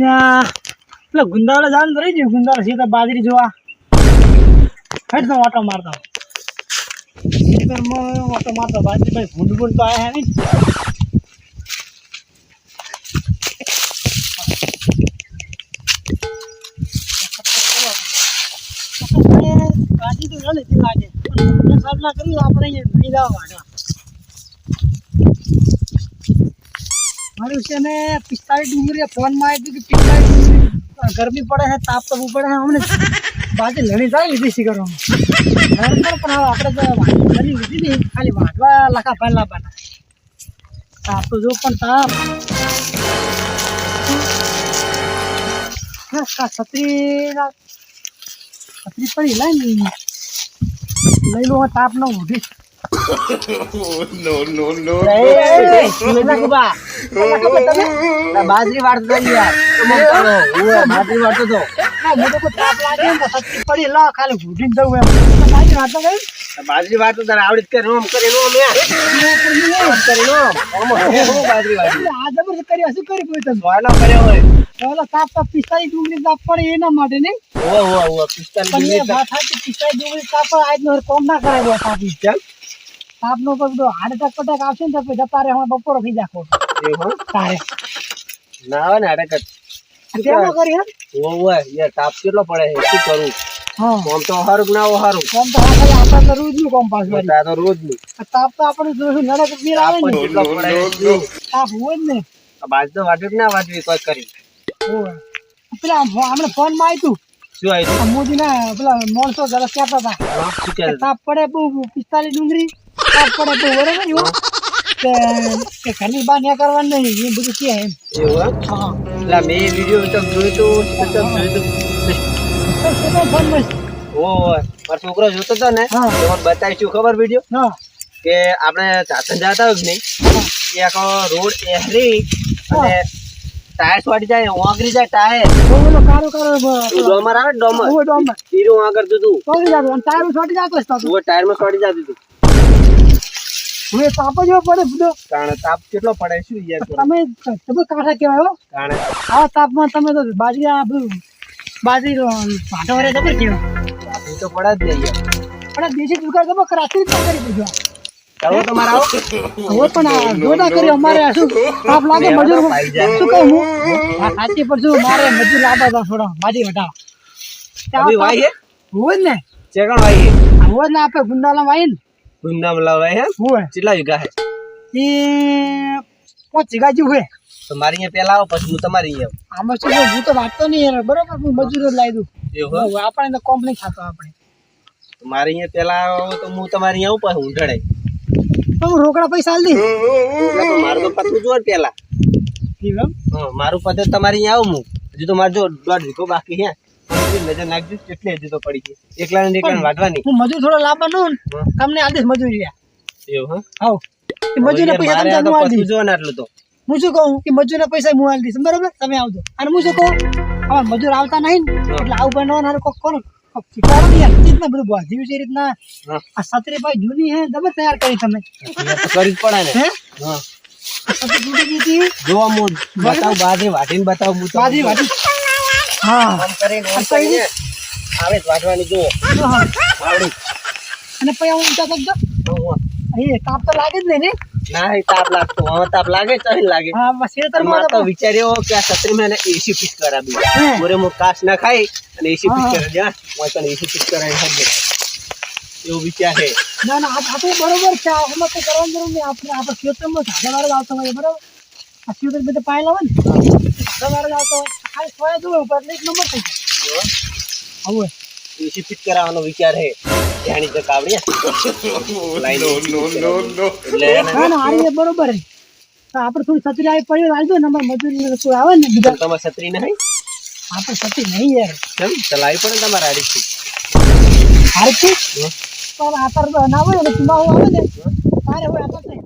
એટલે ગુંદાળે જાણ રહી ગયું. ગુંદાળે સીધા બાજરી જોવા હેઠ તો ઓટો મારતા ઓટો મારતો બાજરી ભાઈ ભૂંડ ભૂંડ તો આયા નહીં. બાજી તો ના લીધી લાગે સાબલા કર્યું આપણે અહીંયા લઈ જવા વાળા. મારું છે ને 45 ડુંગળી ફોનમાં આવ્યું કે 45 ડુંગળી ગરમી પડે છે, તાપ તો પડે છે. અમને બાજી લણી જાય લીધી શી કરવાનું પણ હવે આપણે તો લણી લીધી નહીં, ખાલી વાંધવા લખા ભાઈ લાવવાના. તાપ તો જો પણ તાપ છત્રી પડી લઈ લો તાપ ન ઉઠી. બાજરી વાળતો બાજરી વાળતો તાપ લાગે ને છત્રી પડી લો ખાલી ઉઠીને જવું એમ. બાજરી વાળતો ગઈ બાજરી વાળતો તારે આવડી કરી બાજરી વાળી આ જબરદસ્ત કરી શું કરી કોઈ કર્યો હોય તાપ તાપ 45 ડુંગળી તાપ પડે એના માટે નહીં. 45 ડુંગળી તાપ આજ નો કોમ ના કરાય તાપ નો બધો હાર્ટ એટેક પટેક આવશે ને તો જતા રે બપોરો થઈ જાખો તારે ના આવે ને હાર્ટ એટેક કેમ કરી યાર તાપ કેટલો પડે છે શું કરું. કોમ તો હારું ના હો હારું કોમ તો આપણે તો રોજ નું કોમ પાસ તો રોજ નું તાપ તો આપણે જોશું નડે તો બીર આવે ને કેટલો પડે તાપ હોય ને બાજ તો વાટક ના વાટવી કોઈ કરી. પેલા આપણે ફોન માં આવ્યું શું આવ્યું મોદી ના પેલા માણસો જરા કહેતા હતા તાપ પડે બહુ 45 ડુંગળી તાપ પડે બહુ બરાબર એવું કે ઘરની બહાર ના કરવાનું નહીં એ બધું કે એમ એવું. હા એટલે મેં વિડીયો જોયું મારો છોકરો જોતો હતો ને બતાવીશું ખબર વિડીયો કે આપણે ચાતન જતા હોય નહીં એ આખો રોડ એહરી અને ટાયર વાટી જાય ઓગરી જાય ટાયર ડોમર આવે ડોમર હીરો આગળ જતું ટાયર માં છોડી જતો ટાયર માં છોડી જતું હતું. હવે તાપ જ પડે બધો કારણ તાપ કેટલો પડે શું યાર તમે કાંઠા કેવાય હો કારણ આવા તાપમાં તમે તો બાજરી ભાટો વરે જબર કેવાય તો પડે જ નહીં પણ દેશી દુકાન જબર રાત્રિ કરી દીધો ચાલો તમારે આવો હવે પણ જોડા કરી અમારે શું તાપ લાગે મજૂર શું કહું હું સાચી પડશું મારે મજૂર લાવવા હતા થોડા બાજી વટાવા હોય ને ચેકણ વાઈ હોય ને આપણે ગુંદાલા વાઈ ને ગુંદામાં લાવાય હે હોય કેટલા વીઘા હે એ 5 વીઘા જેવું હે. તો મારી અહીંયા પેલા આવો પછી હું તમારી અહીંયા આમાં શું હું તો વાંચતો નહીં યાર બરોબર હું મજૂરો લાવી દઉં એવું આપણે તો કોમ્પ્લેન ખાતો આપણે મારે અહીંયા પેલા આવો તો હું તમારી અહીંયા ઉપર ઊંઢડે તો હું રોકડા પૈસા આલ દી મારું તો પતું જો પેલા મારું પતે તમારી અહીંયા આવું હું હજુ તો મારે જો 1.5 વીઘો બાકી હે નજર નાખજો કેટલી હજુ તો પડી ગઈ એકલા ને એકલા વાટવાની હું મજૂર થોડો લાવવાનું તમને આદેશ મજૂરી એવું હા મજૂરના પૈસા તમે આલ દી જો ને આટલું તો હું શું કહું કે મજૂરના પૈસા હું આલ દઈશ બરોબર તમે આવજો અને હું શું કહું હવે મજૂર આવતા નહીં એટલે આવું બનાવવાનું કોક કરો શીખવાડો ને યાર રીતના બધું બાંધ્યું છે રીતના આ છત્રી ભાઈ જૂની હે જબર તૈયાર કરી તમે કરી જ પડે ને હે હા છત્રી જૂની કીધી જોવા હું બતાવ બાજરી વાટીને બતાવ હું બાજરી વાટી હા આમ કરીને આવે વાટવાની જો આવડી અને પછી હું ઊંચા કરજો એ તાપ તો લાગે જ નહીં ને ના એ તાપ લાગતો હવે તાપ લાગે ચાલી લાગે હા બસ એ તો વિચાર્યો કે આ છત્રી મેં એસી ફિટ કરાવી પૂરે હું કાચ ના ખાઈ અને એસી ફિટ કરી દે હું તને એસી ફિટ કરાવી હરજે એવું વિચાર છે. ના ના આ તો બરોબર છે આમાં તો કરવાનું જરૂર નહીં આપણે ખેતરમાં ઝાડા વાળા આવતો હોય બરોબર આ ખેતર બધે પાય લાવે ને ઝાડા વાળા આવતો હોય ખાલી સોયા દો ઉપર એક નંબર થઈ જાય આવું એસી ફિટ કરાવવાનો વિચાર છે જાણી તો કાવડિયા બરોબર આપડે થોડી છત્રી આવી પડી આવજો ને અમારે મજૂરી કોઈ આવે ને બીજા તમારે છત્રી નહીં આપણે છત્રી નહીં યાર કેમ ચલાવી પડે તમારે હારીથી હારીથી તો આતર ના હોય ને ચુનાવ આવે ને તારે હોય આપણે